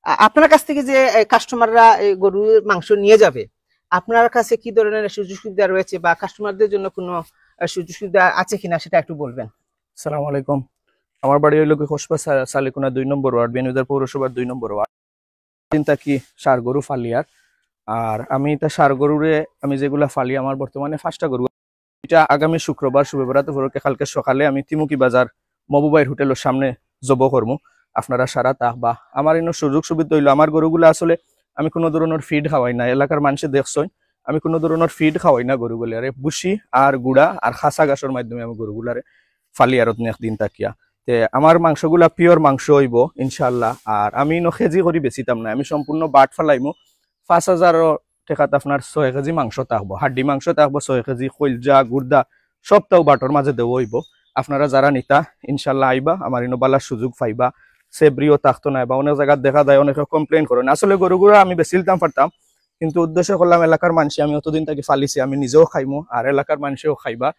আপনার কাছ থেকে যে কাস্টমাররা গরুর মাংস নিয়ে যাবে, আপনার কাছে কি ধরনের সুযোগ সুবিধা রয়েছে বা কাস্টমারদের জন্য কোনো সুযোগ সুবিধা আছে কিনা সেটা একটু বলবেন। সালাম আলাইকুম। আমার বাড়ি হইল কসবা সালিকুনা ২ নম্বর ওয়ার্ড, বিয়ানীবাজার পৌরসভার ২ নম্বর ওয়ার্ড। চিন্তা কি সার গরু ফালিয়ার। আর আমি তা সার গরুরে আমি যেগুলা ফালি, আমার বর্তমানে 5টা গরু। এটা আগামী শুক্রবার শুভবেরাত উপলক্ষে কালকে সকালে আমি তিমুকি বাজার মবুবাইর হোটেলের সামনে জব করবো। আপনারা সারা তা বা আমার ইনো সুযোগ সুবিধা হইলো, আমার গরুগুলো আসলে আমি কোনো ধরনের ফিড খাওয়াই না। এলাকার মানুষে দেখছই আমি কোনো ধরনের ফিড খাওয়াই না গরুগুলারে। বুসি আর গুড়া আর খাসা ঘাসের মাধ্যমে আমি গরুগুলারে ফালি আর একদিন তাকিয়া। তে আমার মাংসগুলা পিওর মাংস হইব ইনশাল্লাহ। আর আমি ইনো কেজি করে বেচিতাম না, আমি সম্পূর্ণ বাট ফালাইমু। 5,000 টাকাত আপনার 6 কেজি মাংস থাকবো, হাড্ডি মাংস থাকবো 6 কেজি, কলজা গুর্দা সবটাও বাটর মাঝে দেবো হইব। আপনারা যারা নিতা ইনশাল্লাহ আইবা, আমার ইনোবালার সুযোগ পাইবা। সেব্রিও থাকতো না বা অনেক জায়গায় দেখা যায় অনেকে কমপ্লেন করেন। আসলে গরুগুলো আমি বেচিলতাম পারতাম, কিন্তু উদ্দেশ্য করলাম এলাকার মানুষ, আমি অতদিন থেকে ফালিছি, আমি নিজেও খাইমু আর এলাকার মানুষেও খাইবা।